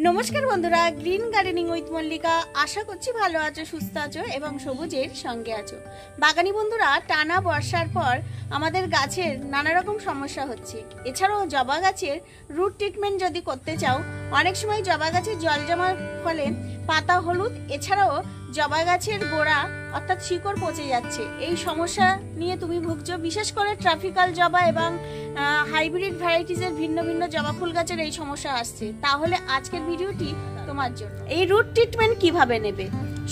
নমস্কার বন্ধুরা, green gardening with Mallika. আশা করছি ভালো আছো, সুস্থ আছো এবং সবুজের সঙ্গে আছো। বাগানি বন্ধুরা, টানা বর্ষার পর আমাদের গাছের নানা রকম সমস্যা হচ্ছে। এছাড়াও জবা গাছের রুট ট্রিটমেন্ট যদি করতে চাও, অনেক সময় জবা গাছে জল জমার ফলে পাতা হলুদ, এছাড়াও জবা গাছের গোড়া অর্থাৎ শিকড় পচে যাচ্ছে। এই সমস্যা নিয়ে তুমি ভুগছো, বিশেষ করে ট্রপিক্যাল জবা এবং হাইব্রিড ভ্যারাইটিসের ভিন্ন ভিন্ন জবা ফুল গাছের এই সমস্যা আসছে। তাহলে আজকের ভিডিওটি তোমার জন্য। এই রুট ট্রিটমেন্ট কিভাবে নেবে,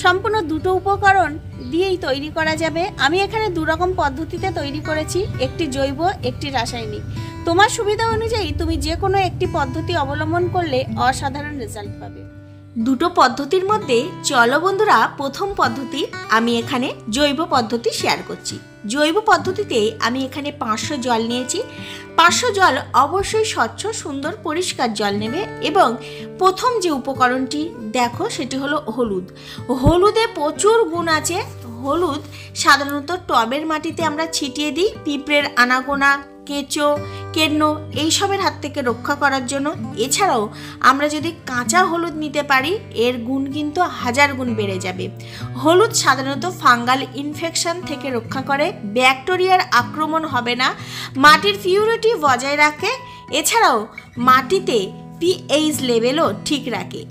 সম্পূর্ণ দুটো উপকরণ দিয়েই তৈরি করা যাবে। আমি এখানে দু রকম পদ্ধতিতে তৈরি করেছি, একটি জৈব, একটি রাসায়নিক। তোমার সুবিধা অনুযায়ী তুমি যে কোনো একটি পদ্ধতি অবলম্বন করলে অসাধারণ রেজাল্ট পাবে। দুটো পদ্ধতির মধ্যে চলো বন্ধুরা, প্রথম পদ্ধতি আমি এখানে জৈব পদ্ধতি শেয়ার করছি। জৈব পদ্ধতিতে আমি এখানে 500 জল নিয়েছি। 500 জল অবশ্যই স্বচ্ছ, সুন্দর, পরিষ্কার জল নেবে। এবং প্রথম যে উপকরণটি দেখো সেটি হলো হলুদ। হলুদে প্রচুর গুণ আছে। হলুদ সাধারণত টবের মাটিতে আমরা ছিটিয়ে দিই পিঁপড়ের আনাগোনা, কেঁচো, কেন্ন এইসবের হাত থেকে রক্ষা করার জন্য। এছাড়াও আমরা যদি কাঁচা হলুদ নিতে পারি, এর গুণ কিন্তু 1000 গুণ বেড়ে যাবে। হলুদ সাধারণত ফাঙ্গাল ইনফেকশন থেকে রক্ষা করে, ব্যাকটেরিয়ার আক্রমণ হবে না, মাটির পিউরিটি বজায় রাখে। এছাড়াও মাটিতে পিএইচ লেভেলও ঠিক রাখে।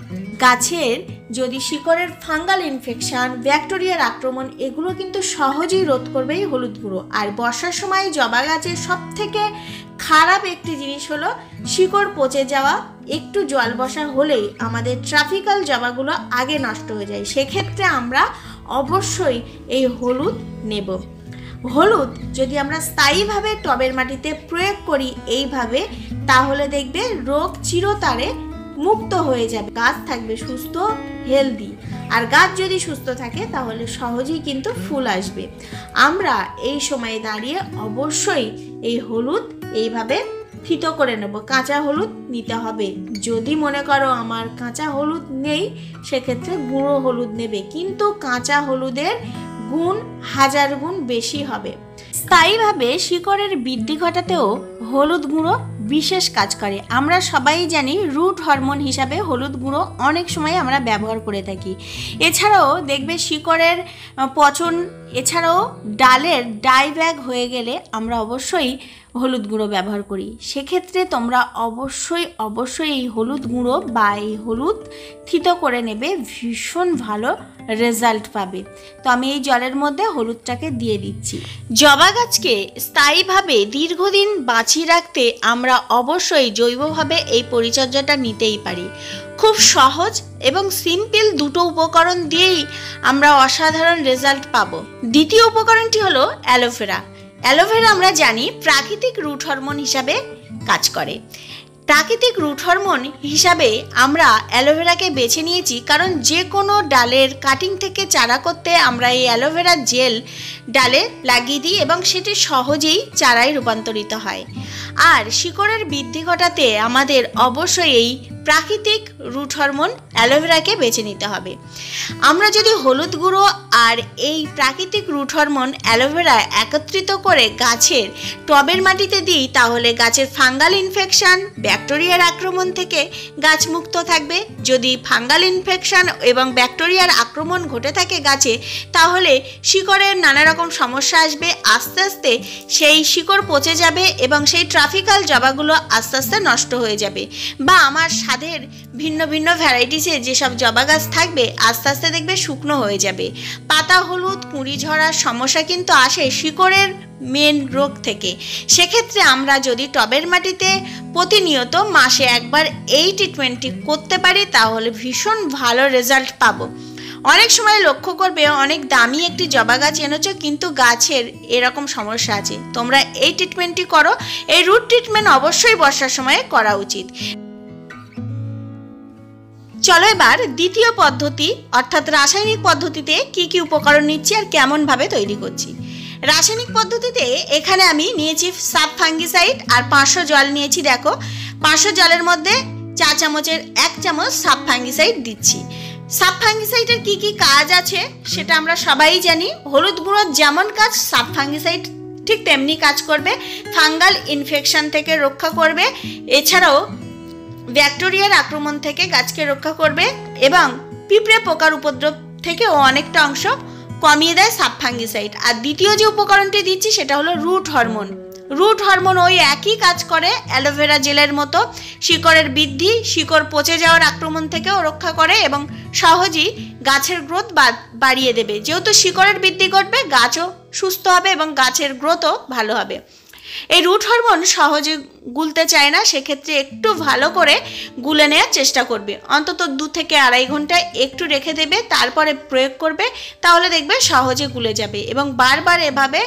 গাছের যদি শিকড়ের ফাঙ্গাল ইনফেকশন, ব্যাকটেরিয়ার আক্রমণ, এগুলো কিন্তু সহজেই রোধ করবে এই হলুদ গুঁড়ো। আর বর্ষার সময় জবা গাছের সব থেকে খারাপ একটি জিনিস হলো শিকড় পচে যাওয়া। একটু জল বসা হলেই আমাদের ট্রপিক্যাল জবাগুলো আগে নষ্ট হয়ে যায়। সেক্ষেত্রে আমরা অবশ্যই এই হলুদ নেব। হলুদ যদি আমরা স্থায়ীভাবে টবের মাটিতে প্রয়োগ করি এইভাবে, তাহলে দেখবে রোগ চিরতরে মুক্ত হয়ে যাবে, গাছ থাকবে সুস্থ, হেলদি। আর গাছ যদি সুস্থ থাকে তাহলে সহজেই কিন্তু ফুল আসবে। আমরা এই সময়ে দাঁড়িয়ে অবশ্যই এই হলুদ এইভাবে ফিতো করে নেব। কাঁচা হলুদ নিতে হবে। যদি মনে করো আমার কাঁচা হলুদ নেই, সেক্ষেত্রে গুঁড়ো হলুদ নেবে, কিন্তু কাঁচা হলুদের গুণ 1000 গুণ বেশি হবে। স্থায়ীভাবে শিকড়ের বৃদ্ধি ঘটাতেও হলুদ গুঁড়ো বিশেষ কাজ করে। আমরা সবাই জানি রুট হরমোন হিসাবে হলুদ গুঁড়ো অনেক সময় আমরা ব্যবহার করে থাকি। এছাড়াও দেখবে শিকড়ের পচন, এছাড়াও ডালের ডাইব্যাক হয়ে গেলে আমরা অবশ্যই হলুদ গুঁড়ো ব্যবহার করি। সেক্ষেত্রে তোমরা অবশ্যই এই হলুদ গুঁড়ো বা এই হলুদ থিতো করে নেবে, ভীষণ ভালো রেজাল্ট পাবে। তো আমি এই জলের মধ্যে হলুদটাকে দিয়ে দিচ্ছি। জবা গাছকে স্থায়ীভাবে দীর্ঘদিন বাঁচিয়ে রাখতে আমরা অবশ্যই জৈবভাবে এই পরিচর্যাটা নিতেই পারি। খুব সহজ এবং সিম্পল দুটো উপকরণ দিয়েই আমরা অসাধারণ রেজাল্ট পাবো। দ্বিতীয় উপকরণটি হলো অ্যালোভেরা। অ্যালোভেরা আমরা জানি প্রাকৃতিক রুট হরমোন হিসাবে কাজ করে। প্রাকৃতিক রুট হরমোন হিসাবে আমরা অ্যালোভেরাকে বেছে নিয়েছি, কারণ যে কোনো ডালের কাটিং থেকে চারা করতে আমরা এই অ্যালোভেরা জেল ডালে লাগিয়ে দিই এবং সেটি সহজেই চারায় রূপান্তরিত হয়। আর শিকড়ের বৃদ্ধি ঘটাতে আমাদের অবশ্যই এই প্রাকৃতিক রুট হরমোন অ্যালোভেরাকে বেছে নিতে হবে। আমরা যদি হলুদ গুঁড়ো আর এই প্রাকৃতিক রুট হরমোন অ্যালোভেরা একত্রিত করে গাছের টবের মাটিতে দিই, তাহলে গাছের ফাঙ্গাল ইনফেকশন, ব্যাকটেরিয়ার আক্রমণ থেকে গাছ মুক্ত থাকবে। যদি ফাঙ্গাল ইনফেকশন এবং ব্যাকটেরিয়ার আক্রমণ ঘটে থাকে গাছে, তাহলে শিকড়ের নানা রকম সমস্যা আসবে। আস্তে আস্তে সেই শিকড় পচে যাবে এবং সেই ট্রপিক্যাল জবাগুলো আস্তে আস্তে নষ্ট হয়ে যাবে। বা আমার স্বাদের ভিন্ন ভিন্ন ভ্যারাইটিসের যেসব জবা গাছ থাকবে, আস্তে আস্তে দেখবে শুকনো হয়ে যাবে। পাতা হলুদ, কুঁড়ি ঝরার সমস্যা কিন্তু আসে শিকড়ের মেন রোগ থেকে। সেক্ষেত্রে আমরা যদি টবের মাটিতে প্রতিনিয়ত মাসে একবার এই ট্রিটমেন্টটি করতে পারি, তাহলে ভীষণ ভালো রেজাল্ট পাবো। অনেক সময় লক্ষ্য করবে অনেক দামি একটি জবা গাছ এনেছো, কিন্তু গাছের এরকম সমস্যা আছে। তোমরা এই ট্রিটমেন্টটি করো। এই রুট ট্রিটমেন্ট অবশ্যই বর্ষার সময়ে করা উচিত। চলো এবার দ্বিতীয় পদ্ধতি অর্থাৎ রাসায়নিক পদ্ধতিতে কি কি উপকরণ নিচ্ছি আর কেমনভাবে তৈরি করছি। রাসায়নিক পদ্ধতিতে এখানে আমি নিয়েছি সাব ফাঙ্গিসাইড আর 500 জল নিয়েছি। দেখো 500 জলের মধ্যে 4 চামচের 1 চামচ সাব ফাঙ্গিসাইড দিচ্ছি। সাব ফাঙ্গিসাইডের কি কি কাজ আছে সেটা আমরা সবাই জানি। হলুদ গুঁড়োর যেমন কাজ সাব ফাঙ্গিসাইড ঠিক তেমনি কাজ করবে, ফাঙ্গাল ইনফেকশন থেকে রক্ষা করবে। এছাড়াও ব্যাকটেরিয়ার আক্রমণ থেকে গাছকে রক্ষা করবে এবং পিঁপড়ে পোকার উপদ্রব থেকেও অনেকটা অংশ কমিয়ে দেয় সাব ফাঙ্গিসাইড। আর দ্বিতীয় যে উপকরণটি দিচ্ছি সেটা হলো রুট হরমোন। রুট হরমোন ওই একই কাজ করে অ্যালোভেরা জেলের মতো, শিকড়ের বৃদ্ধি, শিকড় পচে যাওয়ার আক্রমণ থেকেও রক্ষা করে এবং সহজেই গাছের গ্রোথ বাড়িয়ে দেবে। যেহেতু শিকড়ের বৃদ্ধি ঘটবে, গাছও সুস্থ হবে এবং গাছের গ্রোথও ভালো হবে। এই রুট হরমোন সহজে গুলতে চায় না, সেক্ষেত্রে একটু ভালো করে গুলে নেওয়ার চেষ্টা করবে। অন্তত 2 থেকে 2.5 ঘন্টা একটু রেখে দেবে, তারপরে প্রয়োগ করবে, তাহলে দেখবে সহজে গুলে যাবে। এবং বারবার এভাবে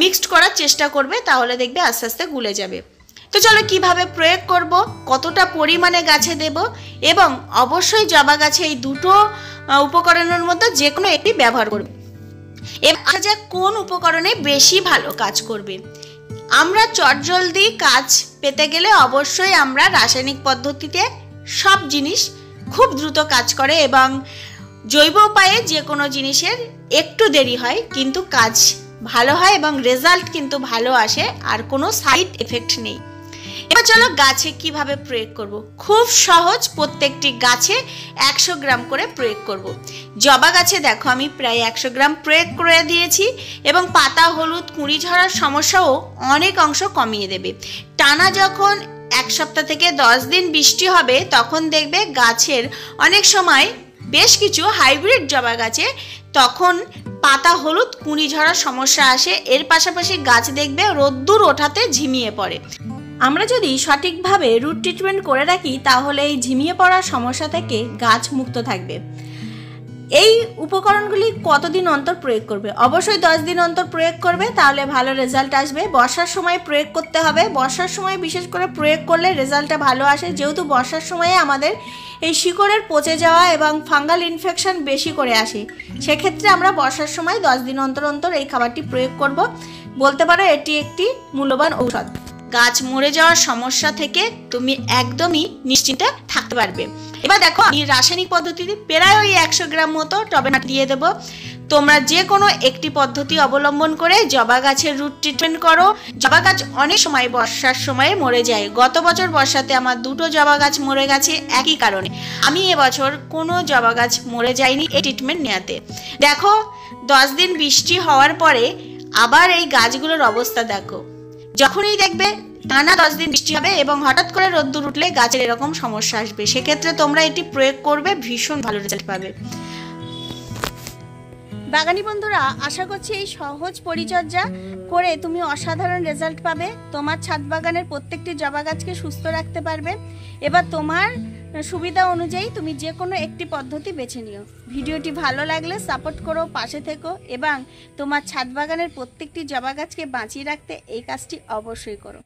মিক্সড করার চেষ্টা করবে, তাহলে দেখবে আস্তে আস্তে গুলে যাবে। তো চলো কিভাবে প্রয়োগ করব, কতটা পরিমাণে গাছে দেব, এবং অবশ্যই জবা গাছে এই দুটো উপকরণের মধ্যে যে কোনো একটি ব্যবহার করবে। এবার যা কোন উপকরণে বেশি ভালো কাজ করবে। আমরা চটজলদি কাজ পেতে গেলে অবশ্যই আমরা রাসায়নিক পদ্ধতিতে সব জিনিস খুব দ্রুত কাজ করে এবং জৈব উপায়ে যে কোনো জিনিসের একটু দেরি হয় কিন্তু কাজ ভালো হয় এবং রেজাল্ট কিন্তু ভালো আসে, আর কোনো সাইড এফেক্ট নেই। এবার চলো গাছে কিভাবে প্রয়োগ করব। খুব সহজ, প্রত্যেকটি গাছে 100 গ্রাম করে প্রয়োগ করব। জবা গাছে দেখো আমি প্রায় 100 গ্রাম প্রয়োগ করে দিয়েছি এবং পাতা হলুদ কুঁড়ি ঝরার সমস্যাও অনেক অংশ কমিয়ে দেবে। টানা যখন 1 সপ্তাহ থেকে 10 দিন বৃষ্টি হবে তখন দেখবে গাছের অনেক সময় বেশ কিছু হাইব্রিড জবা গাছে তখন পাতা হলুদ কুঁড়ি ঝরার সমস্যা আসে। এর পাশাপাশি গাছ দেখবে রোদ্দুর ওঠাতে ঝিমিয়ে পড়ে। আমরা যদি সঠিকভাবে রুট ট্রিটমেন্ট করে রাখি তাহলে এই ঝিমিয়ে পড়ার সমস্যা থেকে গাছ মুক্ত থাকবে। এই উপকরণগুলি কতদিন অন্তর প্রয়োগ করবে? অবশ্যই 10 দিন অন্তর প্রয়োগ করবে, তাহলে ভালো রেজাল্ট আসবে। বর্ষার সময় প্রয়োগ করতে হবে। বর্ষার সময় বিশেষ করে প্রয়োগ করলে রেজাল্টটা ভালো আসে, যেহেতু বর্ষার সময়ে আমাদের এই শিকড়ের পচে যাওয়া এবং ফাঙ্গাল ইনফেকশন বেশি করে আসে। সেক্ষেত্রে আমরা বর্ষার সময় 10 দিন অন্তর অন্তর এই খাবারটি প্রয়োগ করব। বলতে পারো এটি একটি মূল্যবান ঔষধ। গাছ মরে যাওয়ার সমস্যা থেকে তুমি একদমই নিশ্চিন্তে থাকতে পারবে। এবার দেখো আমি রাসায়নিক পদ্ধতিতে প্রায় ওই 100 গ্রাম মতো টবে দিয়ে দেবো। তোমরা যে কোনো একটি পদ্ধতি অবলম্বন করে জবা গাছের রুট ট্রিটমেন্ট করো। জবা গাছ অনেক সময় বর্ষার সময়ে মরে যায়। গত বছর বর্ষাতে আমার 2টো জবা গাছ মরে গেছে একই কারণে। আমি এবছর কোনো জবা গাছ মরে যায়নি এই ট্রিটমেন্ট নেওয়াতে। দেখো 10 দিন বৃষ্টি হওয়ার পরে আবার এই গাছগুলোর অবস্থা দেখো। যখনই দেখবে টানা 10 দিন বৃষ্টি হবে এবং হঠাৎ করে রোদ্দুর উঠলে গাছের এরকম সমস্যা আসবে, সেক্ষেত্রে তোমরা এটি প্রয়োগ করবে, ভীষণ ভালো রেজাল্ট পাবে। বাগানি বন্ধুরা, আশা করছি এই সহজ পরিচর্যা করে তুমি অসাধারণ রেজাল্ট পাবে। তোমার ছাদ বাগানের প্রত্যেকটি জবা গাছকে সুস্থ রাখতে পারবে। এবার তোমার সুবিধা অনুযায়ী তুমি যে কোনো একটি পদ্ধতি বেছে নিও। ভিডিওটি ভালো লাগলে সাপোর্ট করো, পাশে থেকো এবং তোমার ছাদ বাগানের প্রত্যেকটি জবা গাছকে বাঁচিয়ে রাখতে এই কাজটি অবশ্যই করো।